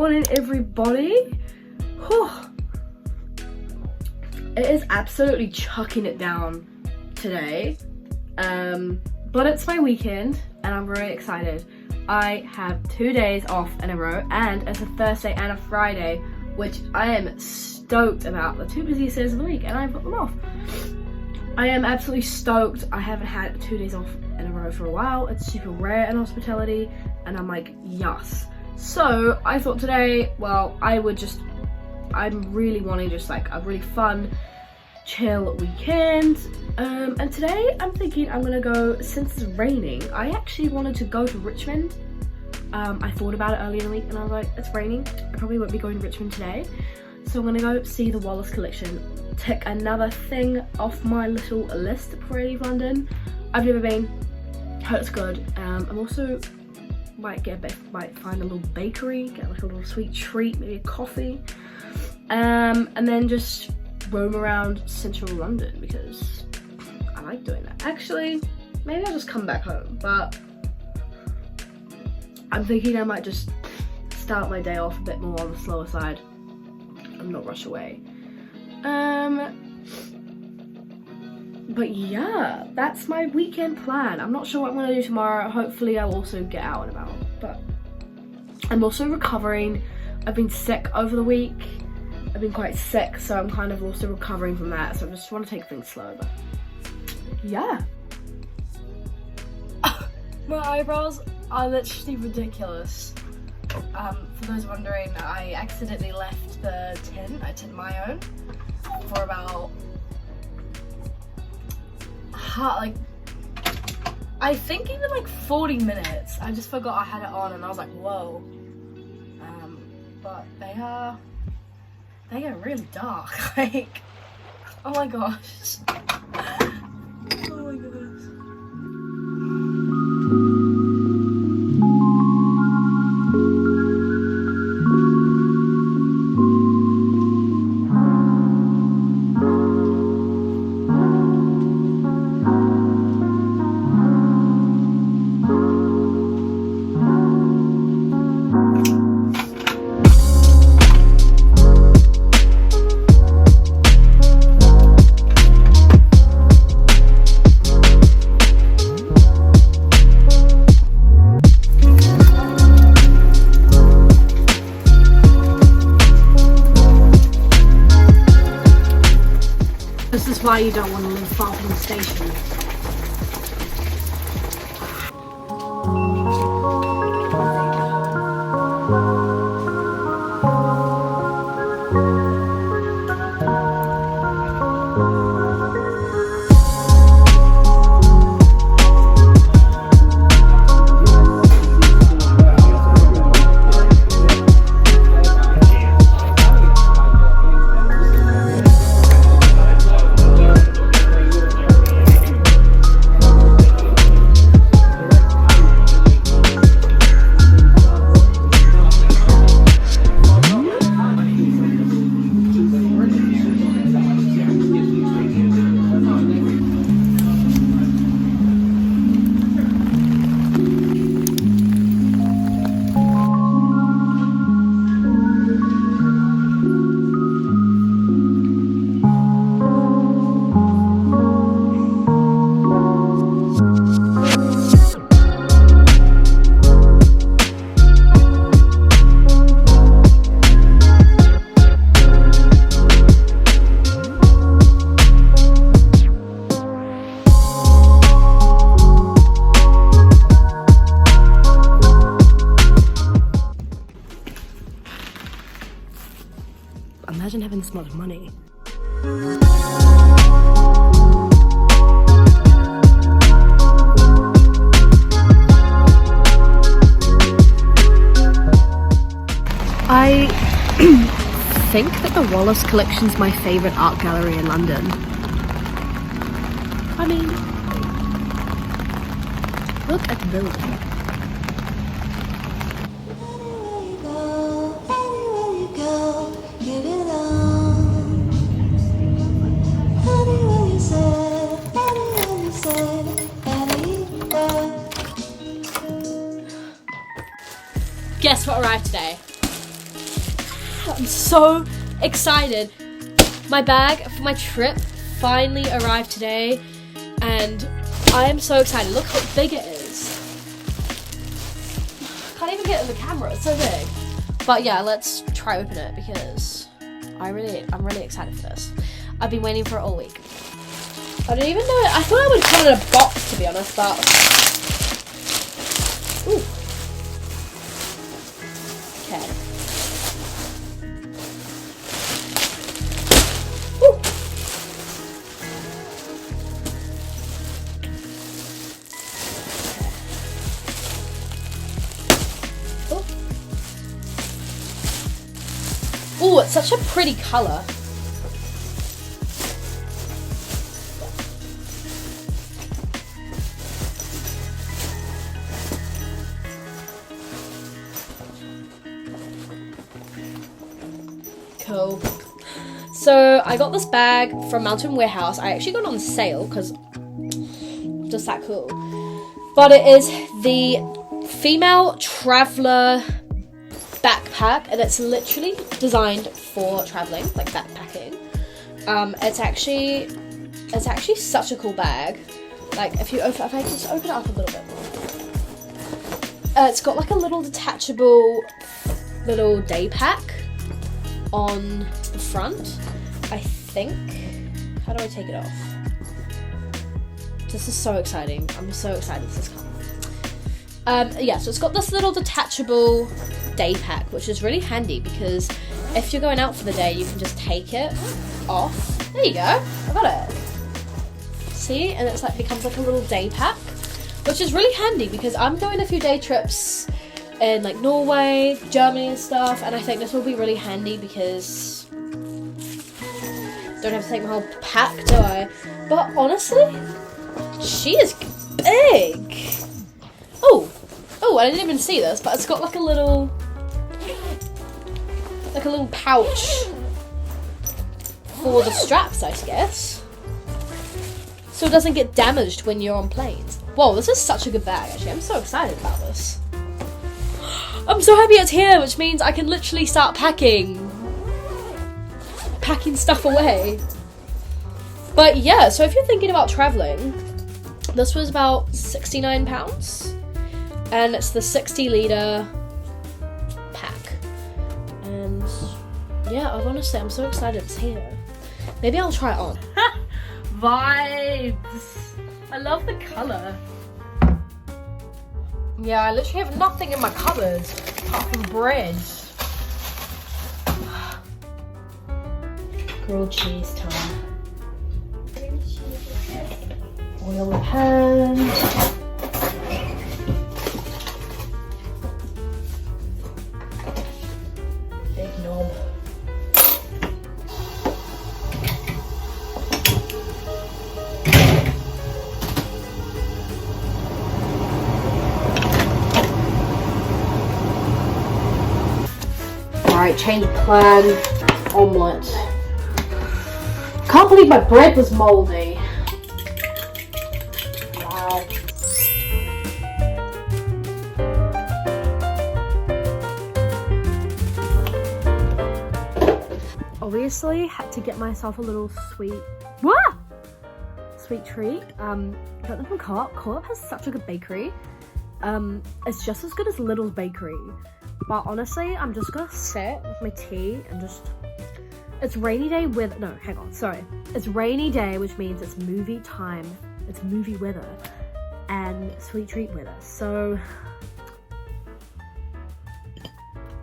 morning, everybody. Whew. It is absolutely chucking it down today, but it's my weekend and I'm very excited. I have 2 days off in a row, and it's a Thursday and a Friday, which I am stoked about. The two busiest days of the week, and I've got them off. I am absolutely stoked. I haven't had 2 days off in a row for a while. It's super rare in hospitality, and I'm like, yes. So I thought today, well, I'm really wanting just like a really fun, chill weekend. And today I'm thinking I'm gonna go, since it's raining, I actually wanted to go to Richmond. I thought about it earlier in the week and I was like, it's raining, I probably won't be going to Richmond today. So I'm gonna go see the Wallace collection. Tick another thing off my little list before I leave London. I've never been, heard it's good. I'm also might find a little bakery, get like a little sweet treat, maybe a coffee. And then just roam around central London because I like doing that. Actually, maybe I'll just come back home, but I'm thinking I might just start my day off a bit more on the slower side and not rush away. But yeah, that's my weekend plan. I'm not sure what I'm gonna do tomorrow. Hopefully I'll also get out and about, but I'm also recovering. I've been sick over the week. I've been quite sick, so I'm kind of also recovering from that. So I just want to take things slow, but yeah. My eyebrows are literally ridiculous. For those wondering, I accidentally left the tin. I tinned my own for about I think even like 40 minutes. I just forgot I had it on and I was like, whoa. But they are really dark. Like, oh my gosh. Oh my goodness. This is why you don't want to live far from the station. Imagine having this much money. I think that the Wallace collection's my favourite art gallery in London. I mean, look at the building. Guess what arrived today? I'm so excited. My bag for my trip finally arrived today, and I am so excited. Look how big it is. Can't even get it in the camera, it's so big. But yeah, let's try open it because I'm really excited for this. I've been waiting for it all week. I don't even know, I thought I would put it in a box, to be honest, but ooh. Okay. Ooh. Oh, it's such a pretty color. Cool. So I got this bag from Mountain Warehouse. I actually got it on sale because just that cool. But it is the female traveler backpack, and it's literally designed for traveling, like backpacking. It's actually such a cool bag. Like if I just open it up a little bit more, it's got like a little detachable little day pack on the front, I think. How do I take it off? This is so exciting. I'm so excited this has come. Yeah, so it's got this little detachable day pack, which is really handy because if you're going out for the day, you can just take it off. There you go, I got it. See, and it's like becomes like a little day pack, which is really handy because I'm going a few day trips in like Norway, Germany and stuff, and I think this will be really handy because don't have to take my whole pack, do I? But honestly, she is big. Oh, I didn't even see this, but it's got like a little pouch for the straps, I guess, so it doesn't get damaged when you're on planes. Whoa, this is such a good bag, actually. I'm so excited about this. I'm so happy it's here, which means I can literally start packing stuff away. But yeah, so if you're thinking about traveling, this was about £69, and it's the 60-litre pack. And yeah, honestly, I'm so excited it's here. Maybe I'll try it on. Vibes! I love the colour. Yeah, I literally have nothing in my cupboard apart from bread. Grilled cheese time. Oil the pan. Big knob. Alright, change of plan. Omelette. Can't believe my bread was moldy. Wow. Obviously, had to get myself a little sweet treat. Got them from Co-op. Co-op has such a good bakery. It's just as good as Lidl's bakery. But honestly, I'm just gonna sit with my tea and just... It's rainy day with... No, hang on, sorry. It's rainy day, which means it's movie time. It's movie weather. And sweet treat weather. So...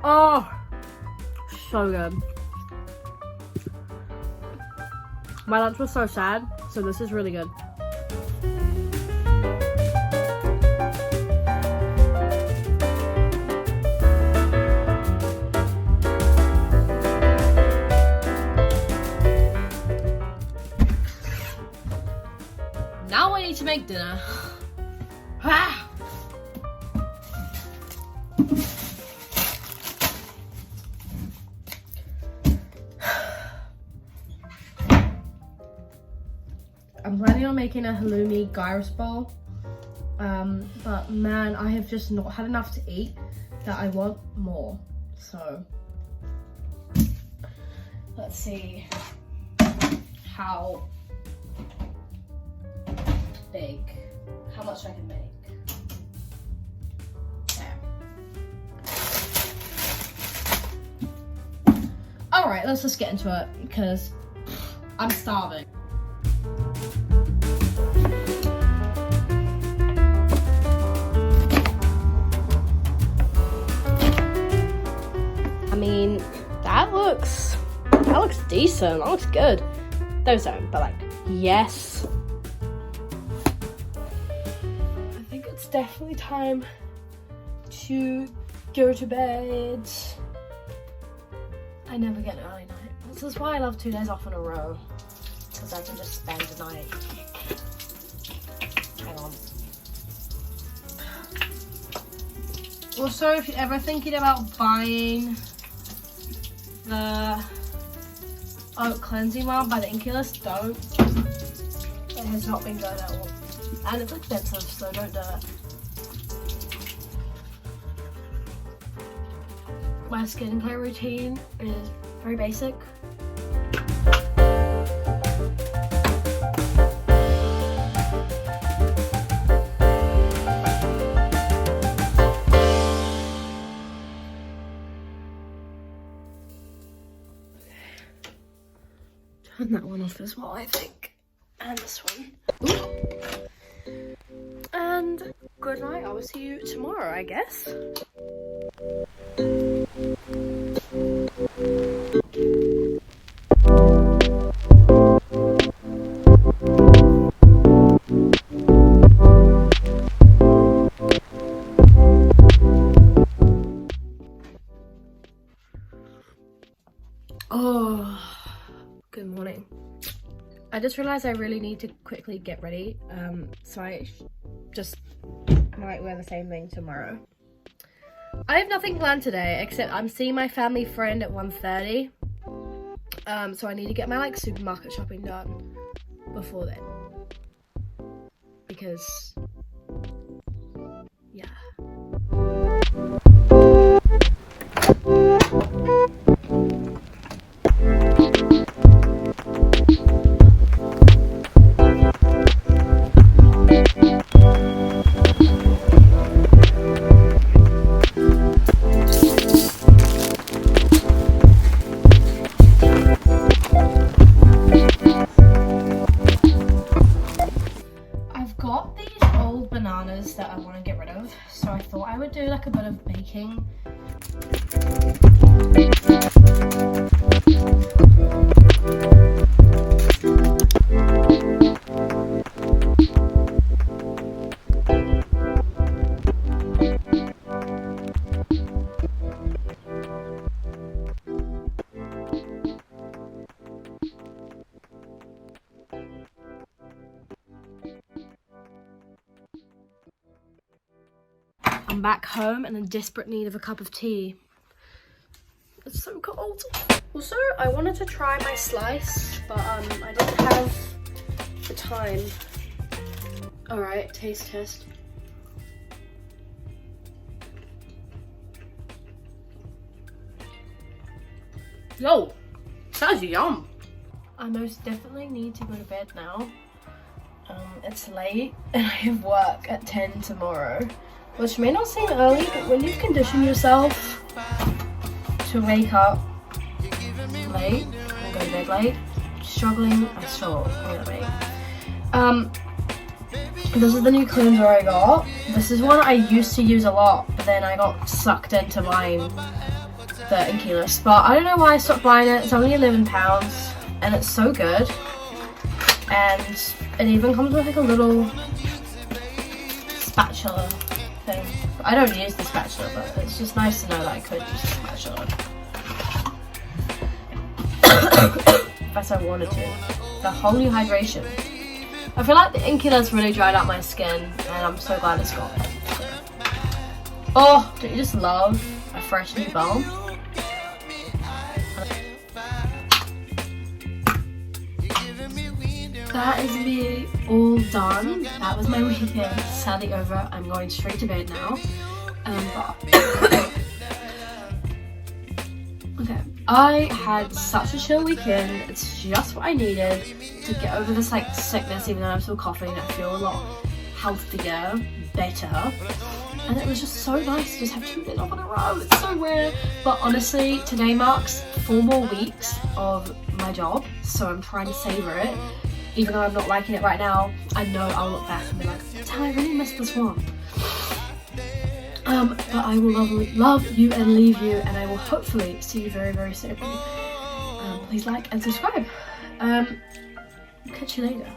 Oh! So good. My lunch was so sad, so this is really good. Now I need to make dinner. Ah! I'm planning on making a halloumi gyros bowl, but man, I have just not had enough to eat that I want more, so Let's see how big, how much I can make. Alright, let's just get into it because I'm starving. I mean, that looks decent. That looks good. Those don't, but like, yes. I think it's definitely time to go to bed. I never get an early night. This is why I love 2 days off in a row. Because I can just spend the night. Hang on. Also, if you're ever thinking about buying the oat cleansing one by the Inculus, don't. It has not been good at all. And it's expensive, so don't do it. My skincare routine is very basic. Turn that one off as well, I think. And this one. Ooh. And good night. I will see you tomorrow, I guess. Oh, good morning. I just realized I really need to quickly get ready, so I just might wear the same thing tomorrow. I have nothing planned today except I'm seeing my family friend at 1:30, so I need to get my like supermarket shopping done before then, because yeah. That I want to get rid of, so I thought I would do like a bit of baking. I'm back home and in desperate need of a cup of tea. It's so cold. Also, I wanted to try my slice, but I didn't have the time. Alright, taste test. Yo, that's yum. I most definitely need to go to bed now. It's late and I have work at 10 tomorrow. Which may not seem early, but when you condition yourself to wake up late and go to bed late, struggling, I struggle really. This is the new cleanser I got. This is one I used to use a lot, but then I got sucked into buying the Inculus. But I don't know why I stopped buying it. It's only £11 and it's so good. And it even comes with like a little spatula thing. I don't use the spatula, but it's just nice to know that I could use the spatula if I wanted to. The holy hydration. I feel like the Inculus really dried out my skin, and I'm so glad it's gone. Oh, don't you just love a fresh new balm? That is me all done. That was my weekend. Sadly over. I'm going straight to bed now. Okay, I had such a chill weekend. It's just what I needed to get over this like sickness, even though I'm still coughing. I feel a lot healthier, better, and it was just so nice to just have 2 days off in a row. It's so rare, but honestly, today marks 4 more weeks of my job, so I'm trying to savor it. Even though I'm not liking it right now, I know I'll look back and be like, damn, I really missed this one. But I will love you and leave you, and I will hopefully see you very, very soon. Please like and subscribe. Catch you later.